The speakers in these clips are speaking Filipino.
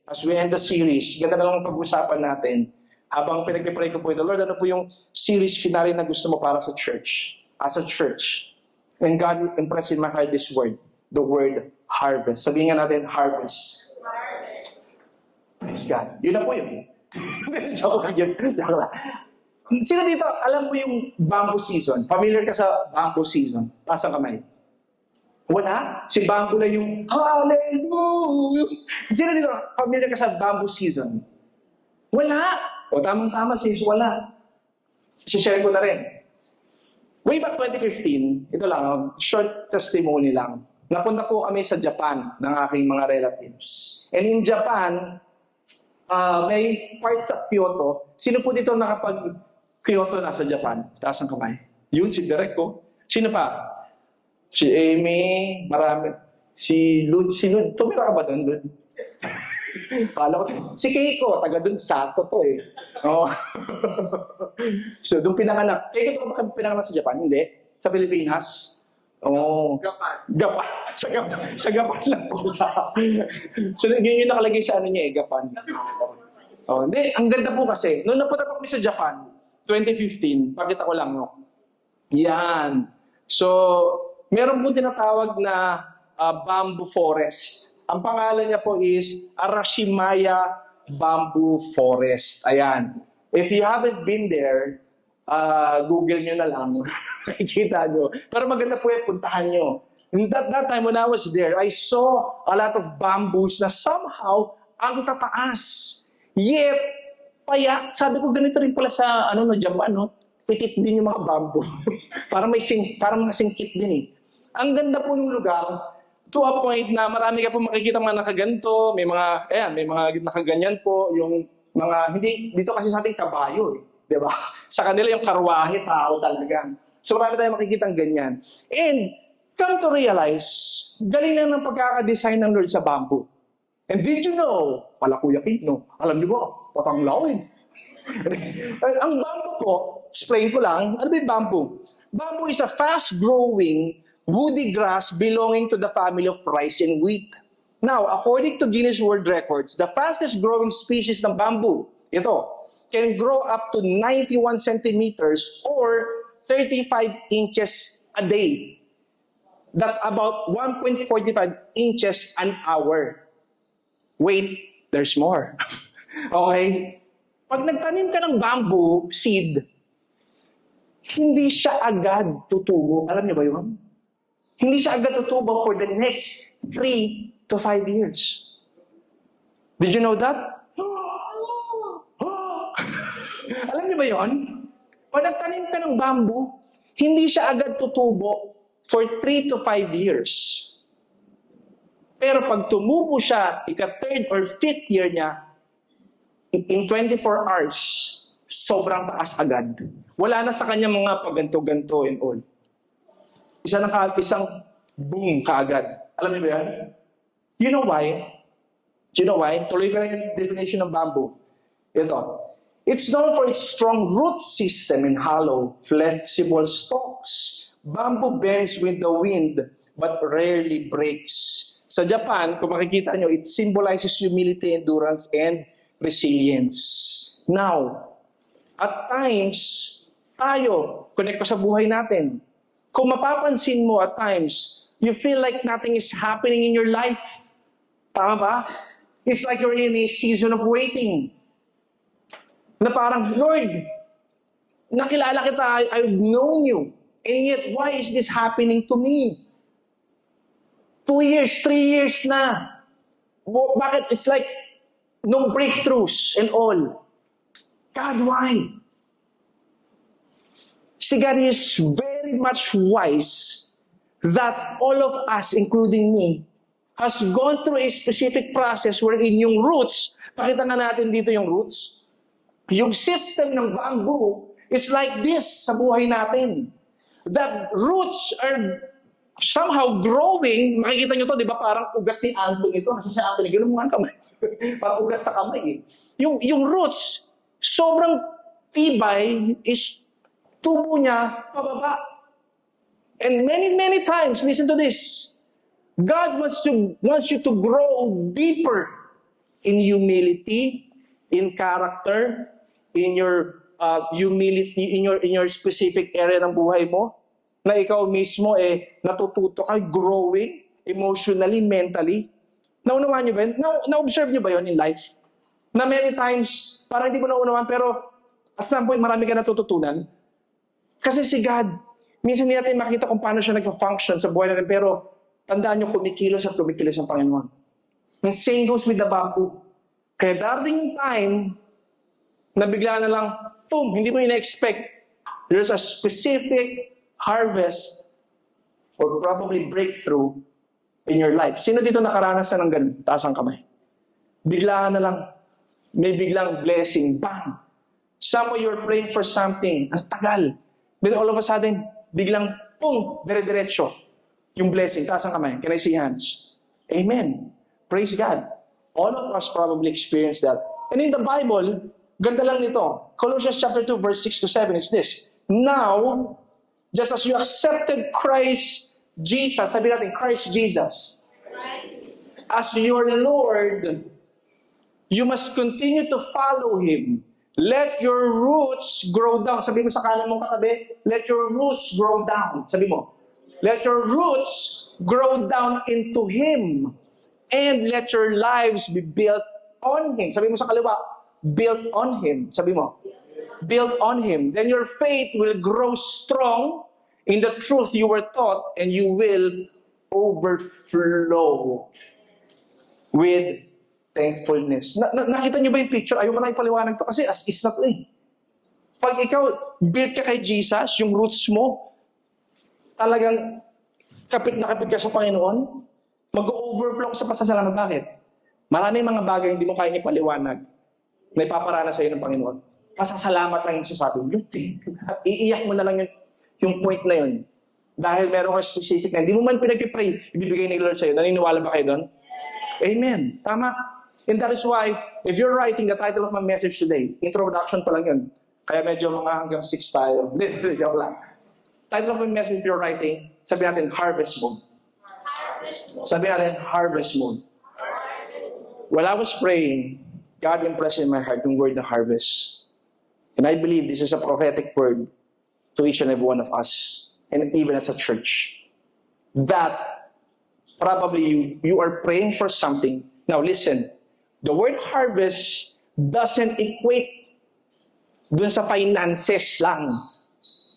as we end the series, ganda na lang pag-usapan natin. Habang pinag-pray ko po ito, Lord, ano po yung series finale na gusto mo para sa church? As a church. And God impressed in my heart this word. The word harvest. Sabihin nga natin, harvest. Praise God. Yun na po yun. Joke lang. Sino dito, alam mo yung bamboo season? Familiar ka sa bamboo season? Pasang kamay. Wala? Si bamboo lang yung hallelujah. Sino dito, familiar ka sa bamboo season? Wala. O tamang-tama sis, wala. Share ko na rin. Way back 2015, ito lang, short testimony lang. Napunta po kami sa Japan ng aking mga relatives. And in Japan, may part sa Kyoto. Sino po dito nakapag-Kyoto na sa Japan? Taas ang kamay. Yun, si Derek ko. Sino pa? Si Amy, marami. Si Lud. Tumira ka ba doon, Lud? Kala ko, si Keiko, taga doon, sakto to eh. Oh. So, doon pinanganak. Keiko, ito ba pinanganak sa Japan? Hindi. Sa Pilipinas? Oh. Gapan. Sa Gapan lang po. So, yun yung nakalagay sa ano niya eh, Gapan. Oh, hindi, ang ganda po kasi. Noong napunta po kami sa Japan, 2015, pakita ko lang, no? Yan. So, meron po tinatawag na bamboo forest. Ang pangalan niya po is Arashimaya Bamboo Forest. Ayan. If you haven't been there, Google nyo na lang. Makikita nyo. Pero maganda po yung puntahan nyo. In that time when I was there, I saw a lot of bamboos na somehow ang tataas. Yet, sabi ko ganito rin pala sa Japan, no? Pitit din yung mga bamboo. parang mga singkit din eh. Ang ganda po ng lugar, to a point na marami ka po makikita mga nakaganto, may mga nakaganyan po, yung mga, hindi, dito kasi sa ating kabayo eh. Diba? Sa kanila yung karwahe, tao talaga. So marami tayong makikita ganyan. And, come to realize, galing na ng pagkakadesign ng Lord sa bamboo. And did you know, pala Kuya Kino, alam niyo ba, patanglawin. Ang bamboo po, explain ko lang, ano ba yung bamboo? Bamboo is a fast-growing woody grass belonging to the family of rice and wheat. Now, according to Guinness World Records, the fastest growing species ng bamboo, ito, can grow up to 91 centimeters or 35 inches a day. That's about 1.45 inches an hour. Wait, there's more. Okay? Pag nagtanim ka ng bamboo seed, hindi siya agad tutubo. Alam niyo ba yun? Hindi siya agad tutubo for the next 3 to 5 years. Did you know that? Alam niyo ba yun? Pag nagtanim ka ng bamboo, hindi siya agad tutubo for 3 to 5 years. Pero pag tumubo siya, ika-3rd or 5th year niya, in 24 hours, sobrang taas agad. Wala na sa kanya mga paganto-ganto and all. Isang boom kaagad. Alam niyo ba yan? You know why? Do you know why? Tuloy ka na yung definition ng bamboo. Ito. It's known for its strong root system and hollow, flexible stalks. Bamboo bends with the wind but rarely breaks. Sa Japan, kung makikita nyo, it symbolizes humility, endurance, and resilience. Now, at times, tayo, connect ko sa buhay natin. Kung mapapansin mo at times, you feel like nothing is happening in your life. Tama ba? It's like you're in a season of waiting. Na parang, Lord, nakilala kita, I've known you. And yet, why is this happening to me? 2 years, 3 years na. Bakit? It's like, no breakthroughs and all. God, why? See, God is very much wise that all of us, including me, has gone through a specific process wherein yung roots, pakita nga natin dito yung roots, yung system ng bamboo is like this sa buhay natin. That roots are somehow growing, makikita nyo to, di ba, parang ugat ni Anthony ito, nasa si Anthony, gano'n mo nga kamay. Parang ugat sa kamay eh. Yung roots, sobrang tibay is tubo niya pababa. And many times, listen to this, God wants you to grow deeper in humility, in character, in your humility, in your specific area ng buhay mo, na ikaw mismo natututo ka, growing emotionally, mentally. Naunawaan nyo ba yun? Na-observe nyo ba yun in life? Na many times, parang hindi mo naunawaan, pero at some point, marami ka natututunan. Kasi si God, minsan hindi natin makita kung paano siya nag-function sa buhay natin, pero tandaan nyo, kumikilos at kumikilos ang Panginoon. And same goes with the bamboo. Kaya darating yung time na bigla na lang, boom, hindi mo ina-expect. There's a specific harvest or probably breakthrough in your life. Sino dito nakaranas na ng ganun? Taas ang kamay. Biglaan na lang, may biglang blessing. Bang! Somewhere you're praying for something. Ang tagal. Then all of a sudden, biglang, boom, dire-diretso. Yung blessing. Taas ang kamay. Can I see hands? Amen. Praise God. All of us probably experience that. And in the Bible, ganda lang nito. Colossians chapter 2, verse 6 to 7 is this. Now, just as you accepted Christ Jesus, sabi natin, Christ Jesus, as your Lord, you must continue to follow Him. Let your roots grow down. Sabi mo sa kanan mong katabi, let your roots grow down. Sabi mo, let your roots grow down into Him. And let your lives be built on Him. Sabi mo sa kaliwa, built on Him. Sabi mo, built on Him. Then your faith will grow strong in the truth you were taught, and you will overflow with thankfulness. Nakita niyo ba yung picture? Ayaw ko na ipaliwanag to kasi as is na to eh. Pag ikaw, built ka kay Jesus, yung roots mo, talagang kapit na kapit ka sa Panginoon, mag-overflow sa pasasalamat. Bakit? Maraming mga bagay hindi mo kaya ipaliwanag na ipaparana sa iyo ng Panginoon. Pasasalamat lang yung sasabi. Iiyak mo na lang yung point na yun. Dahil meron kang specific na, hindi mo man pinag-pray, ibibigay ni Lord sa iyo. Naniniwala ba kayo doon? Amen. Tama. And that is why, if you're writing the title of my message today, introduction pa lang yun. Kaya medyo mga hanggang 6 tayo. Hindi, joke lang. Title of my message if you're writing, sabi natin, Harvest Moon. Sabi natin, Harvest Moon. While I was praying, God impressed in my heart yung word na harvest. And I believe this is a prophetic word to each and every one of us, and even as a church. That probably you are praying for something. Now listen, the word harvest doesn't equate dun sa finances lang.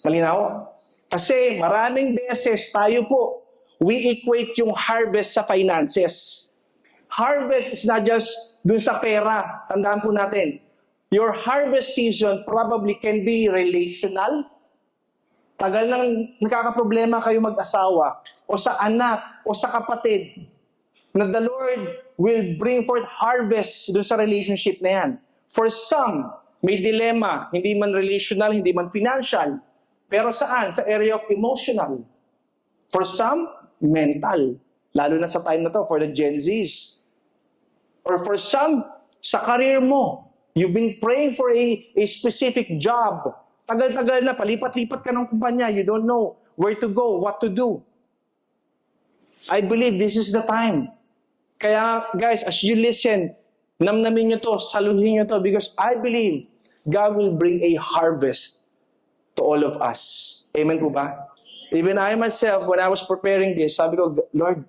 Malinaw? Kasi maraming beses tayo po, we equate yung harvest sa finances. Harvest is not just dun sa pera. Tandaan po natin, your harvest season probably can be relational. Tagal nang nakakaproblema kayo mag-asawa, o sa anak, o sa kapatid, na the Lord will bring forth harvest dun sa relationship na yan. For some, may dilemma, hindi man relational, hindi man financial. Pero saan? Sa area of emotional. For some, mental. Lalo na sa time na to, for the Gen Zs. Or for some, sa career mo. You've been praying for a specific job. Tagal-tagal na, palipat-lipat ka ng kumpanya. You don't know where to go, what to do. I believe this is the time. Kaya guys, as you listen, namnamin nyo to, saluhin nyo to, because I believe God will bring a harvest to all of us. Amen po ba? Even I myself, when I was preparing this, sabi ko, Lord,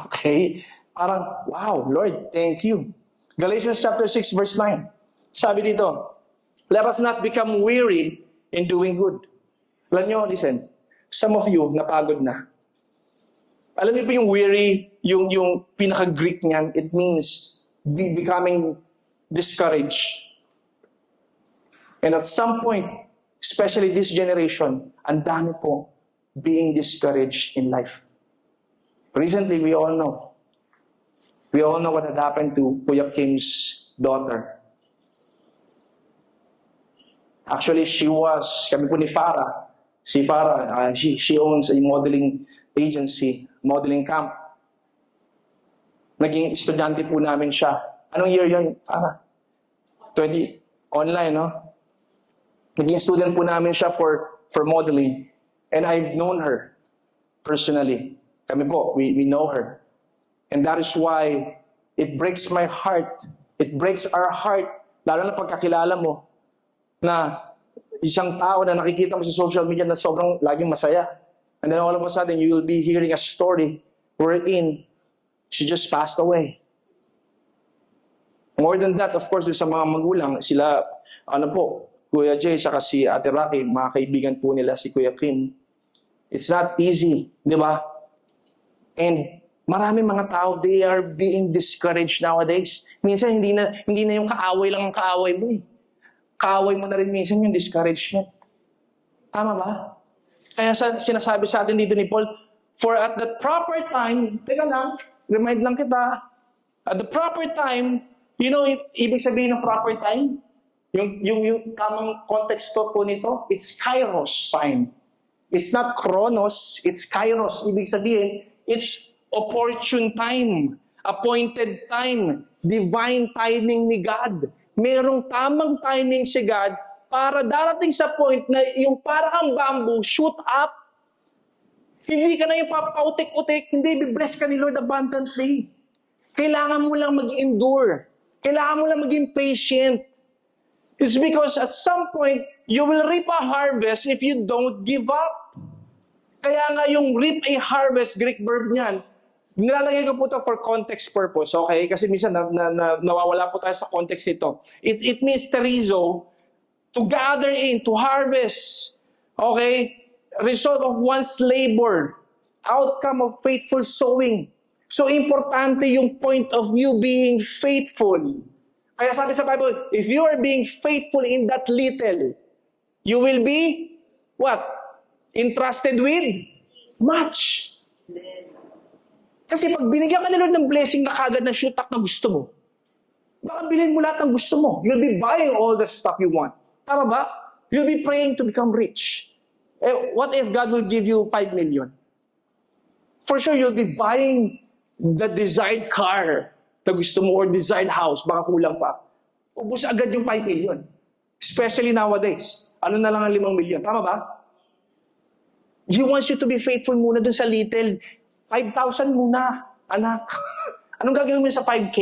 okay, parang, wow, Lord, thank you. Galatians chapter 6, verse 9. Sabi dito, let us not become weary in doing good. Alam nyo, listen, some of you, napagod na. Alam niyo po yung weary, yung pinaka-Greek niyan, it means becoming discouraged. And at some point, especially this generation, ang dami po being discouraged in life. Recently, we all know what had happened to Kuya Kim's daughter. Actually, kami po ni Farah. Si Farah, she owns a modeling agency, modeling camp. Naging estudyante po namin siya. Anong year yun, Farah? 20, online, no? Naging student po namin siya for modeling. And I've known her personally. Kami po, we know her. And that is why It breaks my heart. It breaks our heart. Lalo na pagkakilala mo na isang tao na nakikita mo sa social media na sobrang laging masaya. And then all of a sudden, you will be hearing a story wherein she just passed away. More than that, of course, sa mga magulang, sila, Kuya Jay, saka si Ate Rocky, mga kaibigan po nila, si Kuya Kim. It's not easy, di ba? And maraming mga tao, they are being discouraged nowadays. Minsan, hindi na yung kaaway lang ang kaaway mo eh. Kaaway mo na rin minsan yung discouragement. Tama ba? Kaya sinasabi sa atin dito ni Paul, for at the proper time, teka lang, remind lang kita, at the proper time, you know, ibig sabihin ng proper time? Yung tamang context po nito, it's kairos time. It's not chronos, it's kairos. Ibig sabihin, it's opportune time, appointed time, divine timing ni God. Merong tamang timing si God para darating sa point na yung parang bamboo, shoot up. Hindi ka na yung papautik-utik, hindi, be-bless ka ni Lord abundantly. Kailangan mo lang mag-endure. Kailangan mo lang maging patient. It's because at some point, you will reap a harvest if you don't give up. Kaya nga yung reap a harvest, Greek verb niyan, nilalagay ko po ito for context purpose, okay? Kasi minsan nawawala po tayo sa context nito. It means terizo, to gather in, to harvest, okay? Result of one's labor, outcome of faithful sowing. So, importante yung point of view being faithful. Kaya sabi sa Bible, if you are being faithful in that little, you will be, what? Entrusted with much. Kasi pag binigyan ka ni Lord ng blessing na kagad na shoot up na gusto mo, baka bilhin mo lahat ng gusto mo. You'll be buying all the stuff you want. Tama ba? You'll be praying to become rich. What if God will give you 5 million? For sure, you'll be buying the desired car na gusto mo or desired house. Baka kulang pa. Ubus agad yung 5 million. Especially nowadays. Ano na lang ang 5 million? Tama ba? He wants you to be faithful muna dun sa little. 5,000 muna, anak. Anong gagawin mo sa 5K?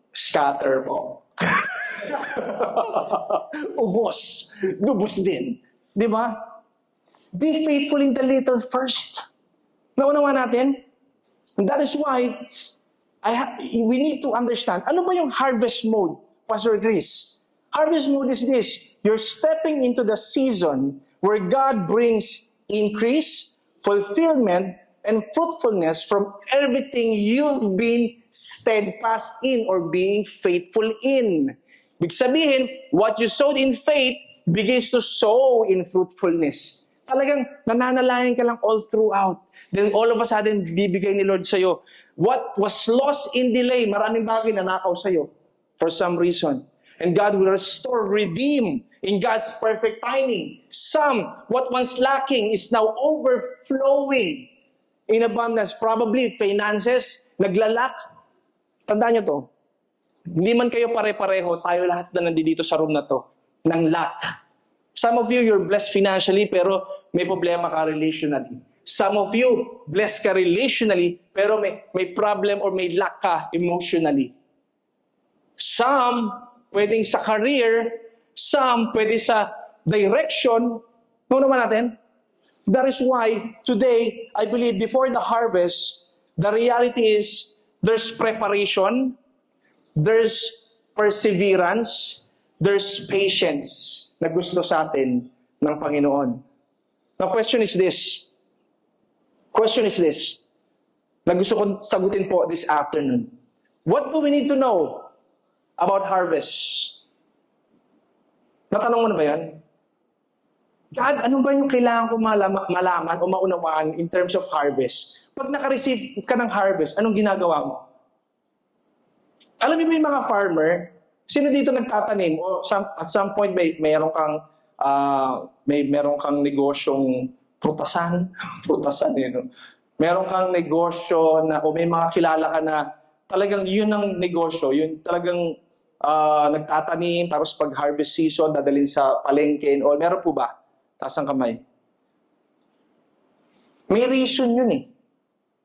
Scatter po. Ubos. Lubos din. Di ba? Be faithful in the little first. Naunawa natin? And that is why we need to understand, ano ba yung harvest mode, Pastor Chris? Harvest mode is this. You're stepping into the season where God brings increase, fulfillment, and fruitfulness from everything you've been steadfast in or being faithful in. Ibig sabihin, what you sowed in faith begins to sow in fruitfulness. Talagang nananalayan ka lang all throughout. Then all of a sudden, bibigay ni Lord sa'yo. What was lost in delay, maraming bagay na nakaw sa'yo for some reason. And God will restore, redeem in God's perfect timing. What once lacking is now overflowing in abundance. Probably finances, naglalak. Tandaan nyo to. Hindi man kayo pare-pareho, tayo lahat na nandito sa room na to, ng lack. Some of you, you're blessed financially, pero may problema ka relationally. Some of you, blessed ka relationally, pero may problem or may lack ka emotionally. Some, pwedeng sa career, some, pwede sa direction. Ano naman natin? That is why, today, I believe, before the harvest, the reality is, there's preparation, there's perseverance, there's patience na gusto sa atin ng Panginoon. The question is this. Na gusto kong sagutin po this afternoon. What do we need to know about harvest? Natanong mo na ba yan? God, ano ba yung kailangan ko malaman o maunawaan in terms of harvest? Pag naka-receive ka ng harvest, anong ginagawa mo? Alam niyo ba yung mga farmer, sino dito nagtatanim? O at some point, meron kang negosyong prutasan. Prutasan, no? Meron kang negosyo na, o may mga kilala ka na talagang yun ang negosyo, yun talagang nagtatanim, tapos pag harvest season, dadalhin sa palengke, o meron po ba? Taas ang kamay. May reason yun eh.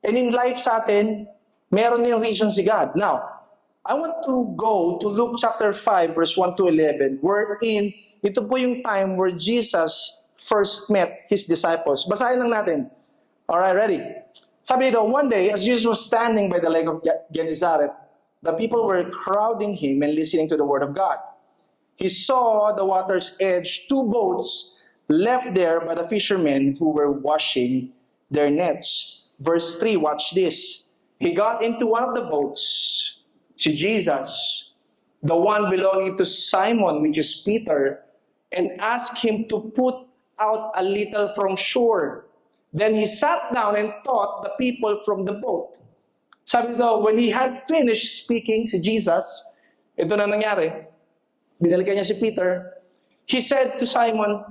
And in life sa atin, meron yung reason si God. Now, I want to go to Luke chapter 5, verse 1 to 11, wherein ito po yung time where Jesus first met His disciples. Basahin lang natin. Alright, ready? Sabi nito, one day, as Jesus was standing by the lake of Gennesaret, the people were crowding Him and listening to the word of God. He saw the water's edge 2 boats left there by the fishermen who were washing their nets. Verse 3, watch this. He got into one of the boats, to Jesus, the one belonging to Simon, which is Peter, and asked him to put out a little from shore. Then he sat down and taught the people from the boat. Sabi daw, when he had finished speaking, si Jesus, ito na nangyari, binalikan niya si Peter, he said to Simon,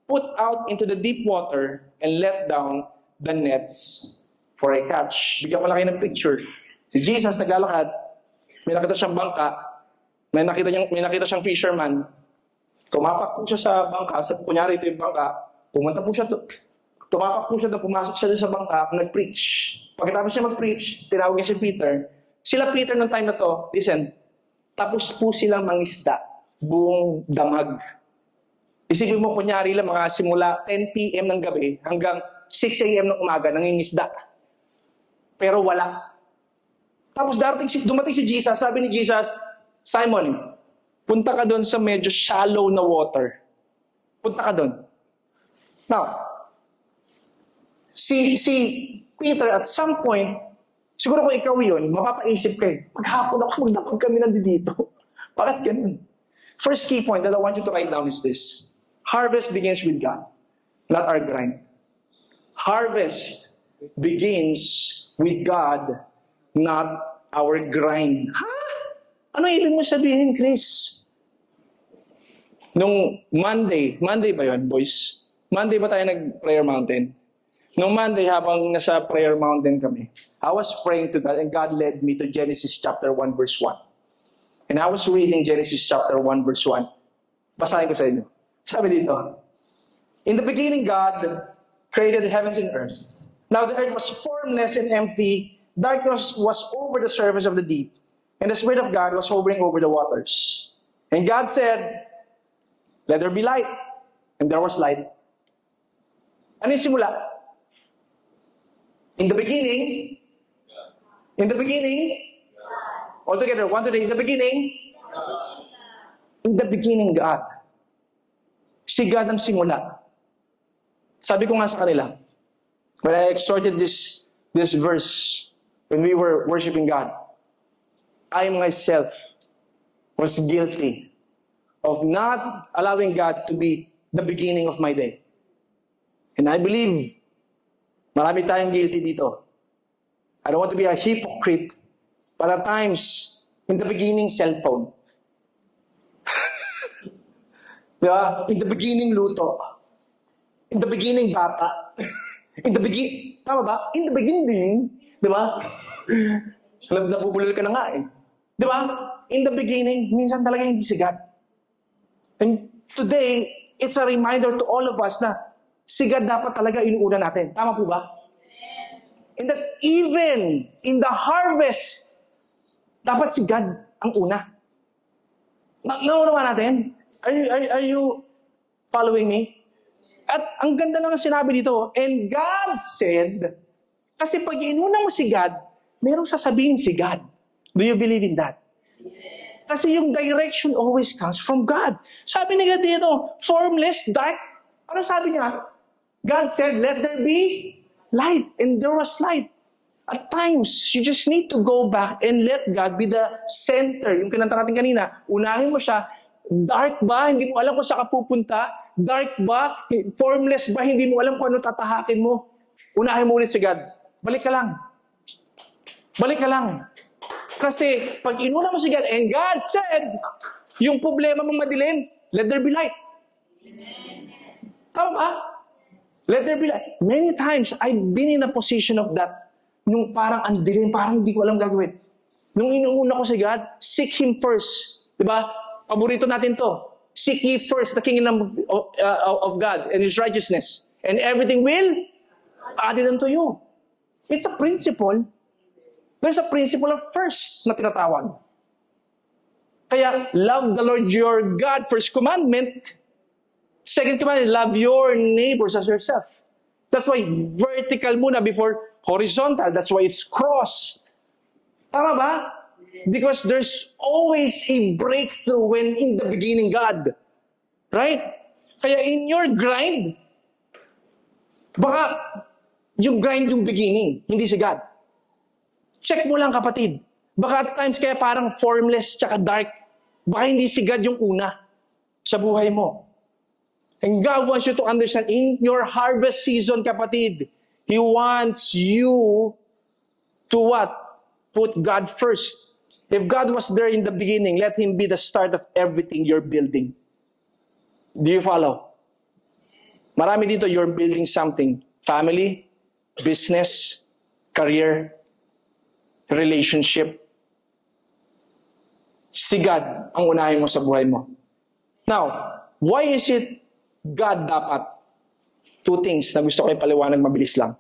put out into the deep water and let down the nets for a catch. Bigyan ko lang kayo ng picture. Si Jesus naglalakad, may nakita siyang bangka, may nakita siyang fisherman, tumapak po siya sa bangka, kunyari ito yung bangka, pumunta po siya, tumapak po siya, pumasok siya sa bangka, nag-preach. Pagkatapos niya mag-preach, tinawag niya si Peter. Sila Peter nung time na to, listen, tapos po silang mangisda, buong damag. Isipin mo, kunyari lang, mga simula 10 p.m. ng gabi hanggang 6 a.m. ng umaga, nangingisda. Pero wala. Tapos dumating si Jesus, sabi ni Jesus, Simon, punta ka doon sa medyo shallow na water. Punta ka doon. Now, si Peter at some point, siguro kung ikaw yun, mapapaisip kayo, maghapon ako, magdapag kami nandito. Bakit ganun? First key point that I want you to write down is this. Harvest begins with God, not our grind. Harvest begins with God, not our grind. Ha? Ano ibig mo sabihin, Chris? Nung Monday ba yun, boys? Monday ba tayo nag-prayer mountain? Nung Monday, habang nasa prayer mountain kami, I was praying to God and God led me to Genesis chapter 1 verse 1. And I was reading Genesis chapter 1 verse 1. Basahin ko sa inyo. Sabi dito, in the beginning, God created the heavens and earth. Now the earth was formless and empty. Darkness was over the surface of the deep. And the Spirit of God was hovering over the waters. And God said, let there be light. And there was light. Ano yung simula? In the beginning, all together, 1, 2, 3, in the beginning, God. Si God ang simula. Sabi ko nga sa kanila, when I exhorted this verse, when we were worshiping God, I myself was guilty of not allowing God to be the beginning of my day. And I believe marami tayong guilty dito. I don't want to be a hypocrite, but at times, in the beginning, cellphone. Diba? In the beginning, luto. In the beginning, bata. Tama ba? In the beginning, diba? Nabubulol ka na nga eh. Diba? In the beginning, minsan talaga hindi si God. And today, it's a reminder to all of us na si God dapat talaga inuuna natin. Tama po ba? And that even in the harvest, dapat si God ang una. Naunawa natin? Are you following me? At ang ganda naman sinabi dito, and God said, kasi pag inuna mo si God, merong sasabihin si God. Do you believe in that? Kasi yung direction always comes from God. Sabi ni God dito, formless, dark. Ano sabi niya? God said, let there be light. And there was light. At times, you just need to go back and let God be the center. Yung kinanta natin kanina, unahin mo siya. Dark ba? Hindi mo alam kung saan ka pupunta? Dark ba? Formless ba? Hindi mo alam kung ano tatahakin mo? Unahin mo ulit si God. Balik ka lang. Balik ka lang. Kasi pag inuna mo si God, and God said, yung problema mong madilim, let there be light. Tama ba? Let there be light. Many times, I've been in a position of that. Nung parang ang dilim, parang hindi ko alam gagawin. Nung inuuna ko si God, seek Him first. Diba? Paborito natin to. Seek ye first the kingdom of God and His righteousness. And everything will added unto you. It's a principle. There's a principle of first na tinatawag. Kaya, love the Lord your God, first commandment. Second commandment, love your neighbors as yourself. That's why vertical muna before horizontal. That's why it's cross. Tama ba? Because there's always a breakthrough when in the beginning God. Right? Kaya in your grind, baka yung grind yung beginning, hindi si God. Check mo lang kapatid. Baka at times kaya parang formless tsaka dark. Baka hindi si God yung una sa buhay mo. And God wants you to understand, in your harvest season, kapatid, He wants you to what? Put God first. If God was there in the beginning, let Him be the start of everything you're building. Do you follow? Marami dito, you're building something. Family, business, career, relationship. Si God ang unahin mo sa buhay mo. Now, why is it God dapat? Two things na gusto ko ipaliwanag mabilis lang.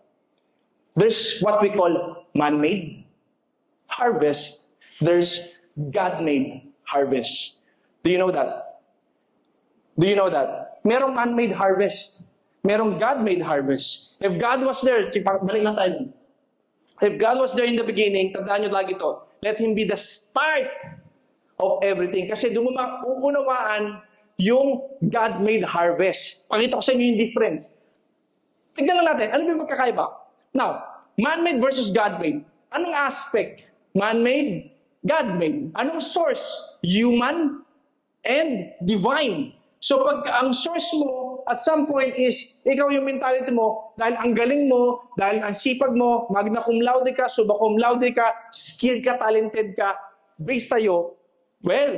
There's what we call man-made harvest. There's God-made harvest. Do you know that? Do you know that? Merong man-made harvest. Merong God-made harvest. If God was there, balik lang tayo. If God was there in the beginning, tandaan nyo lagi to, let Him be the start of everything. Kasi doon mo mauunawaan yung God-made harvest. Pakita ko sa inyo yung difference. Tignan lang natin, ano ba yung magkakaiba? Now, man-made versus God-made. Anong aspect? Man-made, God-made. Anong source? Human and divine. So pag ang source mo at some point is, ikaw yung mentality mo, dahil ang galing mo, dahil ang sipag mo, magna cum laude ka, suba cum laude ka, skilled ka, talented ka, based sa'yo, well,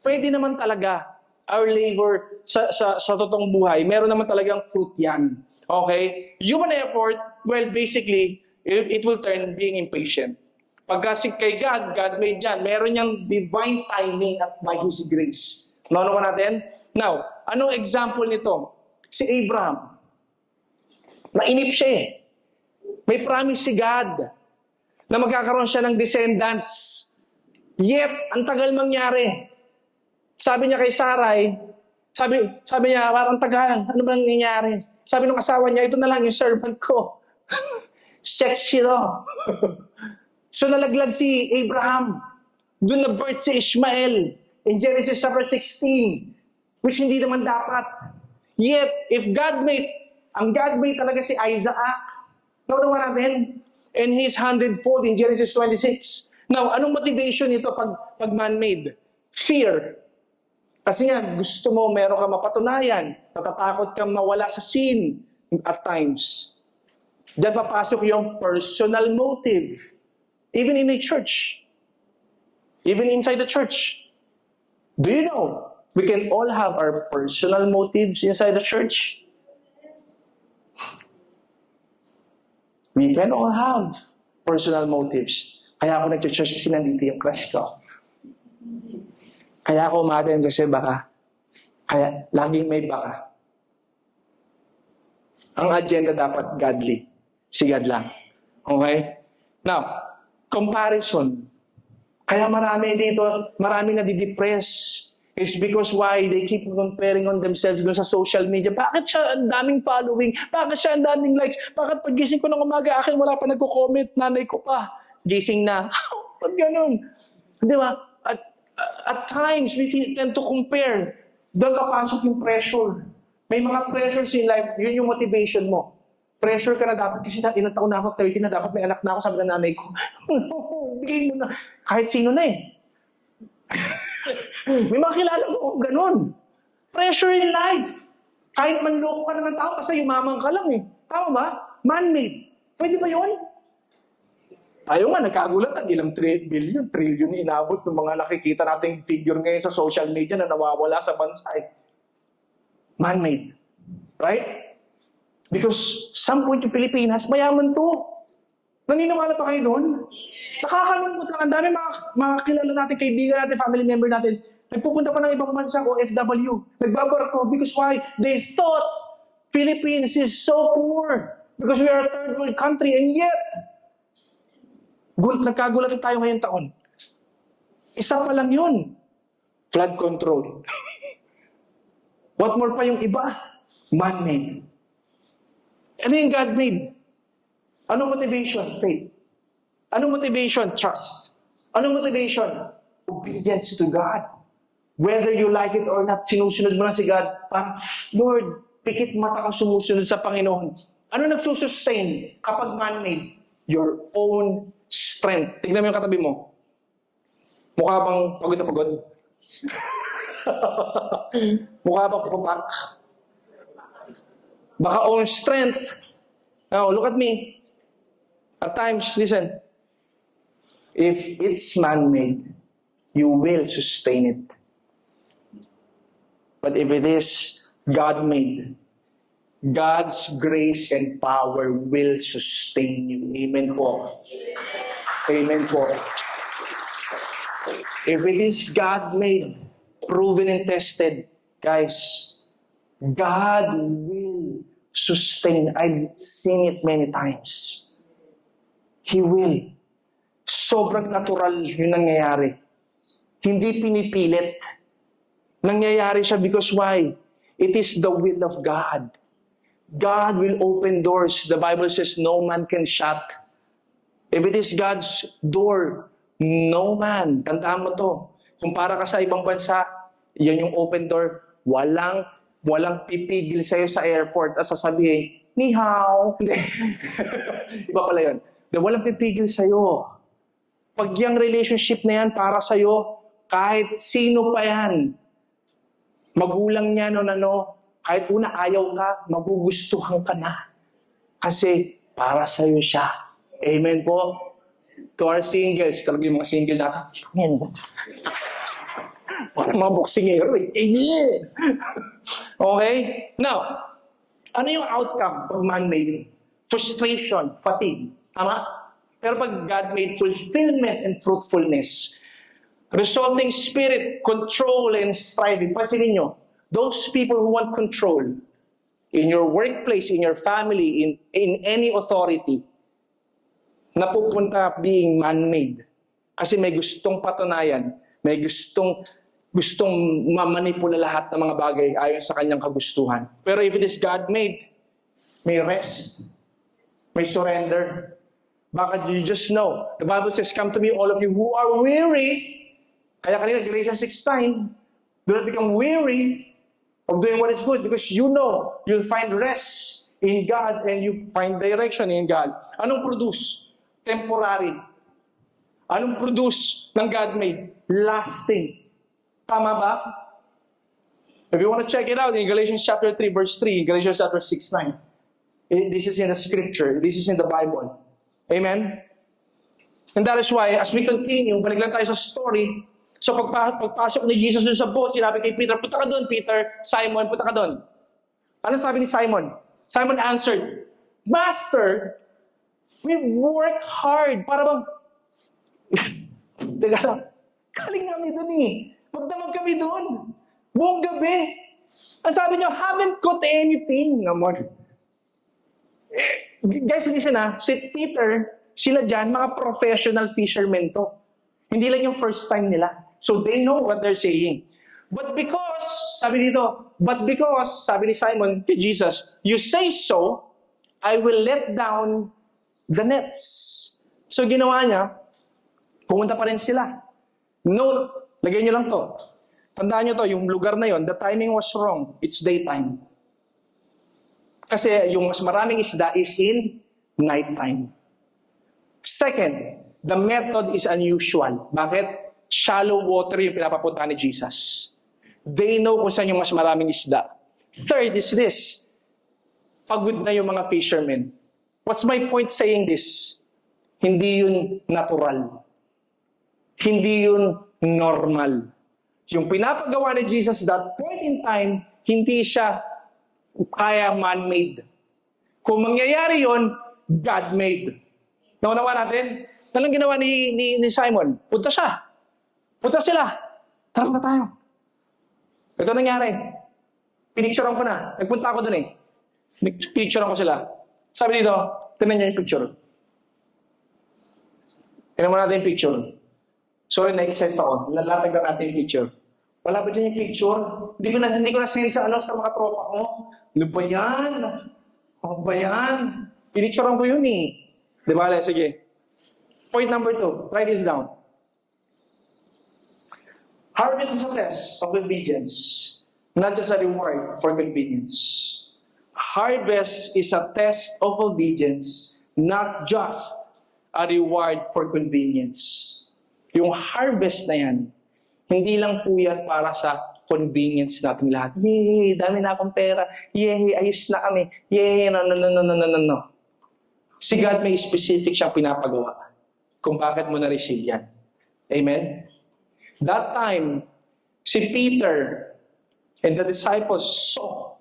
pwede naman talaga our labor sa totoong buhay, meron naman talagang fruit yan. Okay? Human effort, well, basically, it will turn being impatient. Pagka kay God, God made yan, meron niyang divine timing at by His grace. Ano ba natin? Now, anong example nito? Si Abraham. Nainip siya eh. May promise si God na magkakaroon siya ng descendants. Yet, ang tagal mangyari. Sabi niya kay Sarai, sabi niya, parang tagal, ano bang nangyayari? Sabi ng asawa niya, ito na lang yung servant ko. Sexy daw. So nalaglag si Abraham. Doon na-birth si Ishmael in Genesis chapter 16, which hindi naman dapat. Yet, if God made, ang God made talaga si Isaac. Naunawa natin? And he's 100-fold in Genesis 26. Now, anong motivation nito pag man-made? Fear. Kasi nga, gusto mo, meron ka mapatunayan. Natatakot kang mawala sa sin at times. Diyan papasok yung personal motive. Even in a church. Even inside the church. Do you know, we can all have our personal motives inside the church? We can all have personal motives. Kaya ako nag-church kasi nandito yung crush ko. Kaya ako umaten kasi baka. Kaya laging may baka. Ang agenda dapat godly. Si God lang. Okay? Now, comparison. Kaya marami dito, marami na di-depress. It's because why? They keep comparing on themselves dun sa social media. Bakit siya ang daming following? Bakit siya ang daming likes? Bakit pag gising ko ng umaga, akin wala pa nagko-comment, nanay ko pa. Gising na. Ba't ganun? Di ba? At times, we tend to compare. Doon papasok yung pressure. May mga pressures in life, yun yung motivation mo. Pressure ka na dapat kasi ilang taon na ako, 30 na, dapat may anak na ako, sabi ng nanay ko. Bigay mo na. Kahit sino na eh. May mga kilala mo kung ganun. Pressure in life. Kahit manloko ka na ng tao kasi yumaman ka lang eh. Tama ba? Man-made. Pwede ba yun? Tayo nga, nagkagulat ang ilang trillion inabot ng mga nakikita nating figure ngayon sa social media na nawawala sa bansa eh. Man-made. Right? Because some point yung Pilipinas, mayaman to. Naniniwala pa kayo doon? Nakakalungkot lang. Ang dami mga kilala natin, kaibigan natin, family member natin, nagpupunta pa ng ibang bansa o OFW. Nagbabarko because why? They thought Philippines is so poor because we are a third world country and yet, Nagkagulat tayo ngayong taon. Isa pa lang yun. Flood control. What more pa yung iba? Man-made. Ano yung God-made? Anong motivation? Faith. Anong motivation? Trust. Anong motivation? Obedience to God. Whether you like it or not, sinusunod mo na si God. Parang, Lord, pikit mata kang sumusunod sa Panginoon. Ano nagsusustain kapag man-made? Your own strength. Tignan mo yung katabi mo. Mukha bang pagod na pagod? Mukha bang pupak? Baka own strength. Now, look at me. At times, listen. If it's man-made, you will sustain it. But if it is God-made, God's grace and power will sustain you. Amen po. Amen po. If it is God-made, proven and tested, guys, God will sustain. I've seen it many times. He will. Sobrang natural yung nangyayari. Hindi pinipilit. Nangyayari siya because why? It is the will of God. God will open doors. The Bible says no man can shut. If it is God's door, no man. Tandaan mo to. Kung para ka sa ibang bansa, yan yung open door. Walang pipigil sa'yo sa airport at sasabihin, ni hao. Hindi. Iba pala yun. Walang pipigil sa'yo. Pag yung relationship na yan para sa'yo, kahit sino pa yan, magulang niya kahit una ayaw ka, magugustuhan ka na. Kasi para sa'yo siya. Amen po. To our singles, talaga yung mga single natin. Amen. Para mga boksingero eh. Amen. Okay? Now, ano yung outcome pag man-made? Frustration, fatigue. Tama? Pero pag God-made, fulfillment and fruitfulness. Resulting spirit, control, and striving. Pansinin nyo, those people who want control in your workplace, in your family, in any authority, napupunta being man-made. Kasi may gustong patunayan, may gustong mamanipula lahat ng mga bagay ayon sa kanyang kagustuhan. Pero if it is God-made, may rest, may surrender. Baka you just know. The Bible says, come to me all of you who are weary. Kaya kanina, Galatians 6:9, do not become weary of doing what is good because you know you'll find rest in God and you find direction in God. Anong produce? Temporary. Anong produce ng God-made? Lasting. Tama ba? If you want to check it out in Galatians chapter 3, verse 3, Galatians chapter 6:9. This is in the scripture. This is in the Bible. Amen? And that is why, as we continue, balik lang tayo sa story. So pagpasok ni Jesus dun sa boat, sinabi kay Peter, punta ka doon, Peter. Simon, punta ka doon. Ano sabi ni Simon? Simon answered, Master, we've worked hard. Para bang, teka lang, galing kami doon eh. Magdamag kami doon. Buong gabi. Ang sabi niya, haven't caught anything. Guys, listen si Peter, sila dyan, mga professional fishermen to. Hindi lang yung first time nila. So they know what they're saying. But because, sabi ni Simon kay Jesus, you say so, I will let down the nets. So ginawa niya, pumunta pa rin sila. No, lagay niyo lang to. Tandaan niyo to, yung lugar na yon, the timing was wrong. It's daytime. Kasi yung mas maraming isda is in nighttime. Second, the method is unusual. Bakit? Shallow water yung pinapapunta ni Jesus. They know kung saan yung mas maraming isda. Third is this. Pagod na yung mga fishermen. What's my point saying this? Hindi yun natural. Hindi yun normal. Yung pinapagawa ni Jesus that point in time, hindi siya kaya man-made. Kung mangyayari yun, God-made. Naunawa natin? Anong ginawa ni Simon? Punta siya. Punta sila. Tara na tayo. Ito nangyari. Pinicturean ko na. Nagpunta ako dun eh. Pinicturean ko sila. Sabi dito, tingnan niyo yung picture. Tingnan mo natin yung picture. Sorry, na-excite ako. Lalatag na natin yung picture. Wala ba dyan yung picture? Hindi ko na send sa mga tropa ko. Ano ba yan? Ano ba yan? Pinicturean ko yun eh. Di ba? Sige. Point number 2. Write this down. Harvest is a test of obedience, not just a reward for convenience. Harvest is a test of obedience, not just a reward for convenience. Yung harvest na yan, hindi lang po yan para sa convenience natin lahat. Yay, dami na akong pera. Yay, ayos na kami. Yay, no. Si God may specific siyang pinapagawa kung bakit mo na-receive yan. Amen? That time, si Peter and the disciples saw,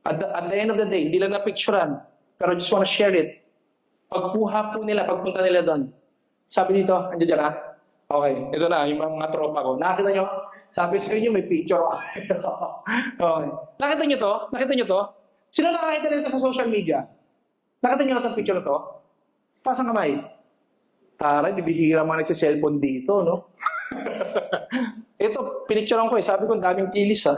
at the end of the day, hindi lang na-picturean, pero I just want to share it. Pagkuha po nila, pagpunta nila doon, sabi dito, andiyan dyan ha? Okay, ito na, yung mga tropa ko. Nakita nyo? Sabi sa inyo, may picture. Okay. Nakita nyo to? Nakita nyo to? Sino nakakita nito sa social media? Nakita nyo na itong picture na to? Pasang kamay. Tara, bibihira mga nagsiselfone dito, no? Ito, pinicturean ko eh. Sabi ko, daming kilis ha.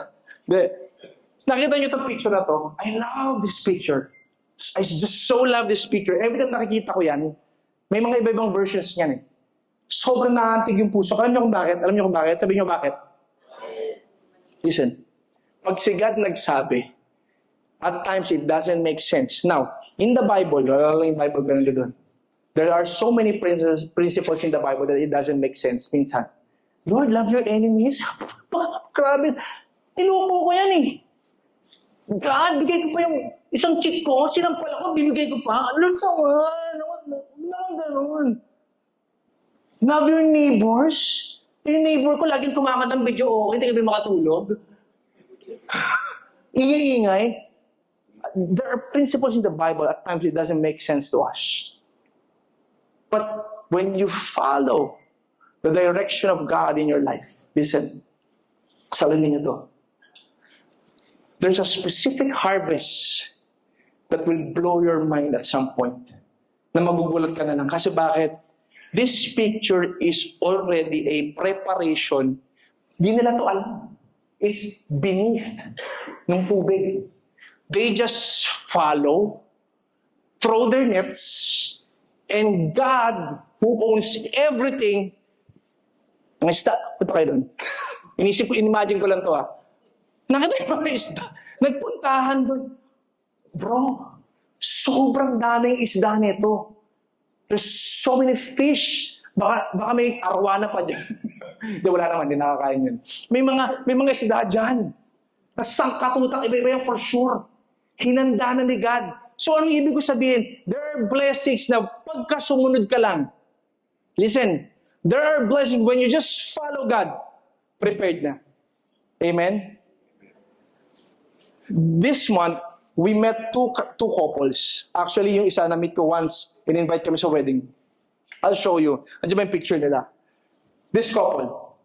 Nakita nyo itong picture na to? I love this picture. I just so love this picture. Every time nakikita ko yan, may mga iba-ibang versions niyan eh. Sobrang naantig yung puso. Alam niyo kung bakit? Alam niyo kung bakit? Sabihin niyo bakit? Listen. Pag si God nagsabi, at times it doesn't make sense. Now, in the Bible, wala lang yung Bible, ganun doon. There are so many principles in the Bible that it doesn't make sense. Minsan, Lord, love your enemies. Grabe. Inuupo ko yan eh. God, bigay ko pa yung isang chick ko. Sinampal ako, binigay ko pa. Lord, naman. Love your neighbors. Yung neighbor ko, laging kumakat ng video, okay, hindi kami makatulog. Ingay-ingay. There are principles in the Bible, at times it doesn't make sense to us. But when you follow the direction of God in your life, listen, kasalin niyo to. There's a specific harvest that will blow your mind at some point. Na magugulat ka na lang. Kasi bakit? This picture is already a preparation. Di nila to alam. It's beneath ng tubig. They just follow, throw their nets, and God, who owns everything, ang isda, punta kayo doon. Inimagine ko lang to Nakita yung mga isda. Nagpuntahan doon. Bro, sobrang daming isda nito. There's so many fish. Baka may arwana pa dyan. Hindi, wala naman. Hindi nakakain yun. May mga isda dyan. Nasangkatutang iba-iba yan for sure. Hinanda na ni God. So, anong ibig ko sabihin? There are blessings na pagkasumunod ka lang. Listen, there are blessings when you just follow God. Prepared na. Amen? This month, we met two couples. Actually, yung isa na-meet ko once, in-invite kami sa wedding. I'll show you. Andiyan ba yung picture nila? This couple.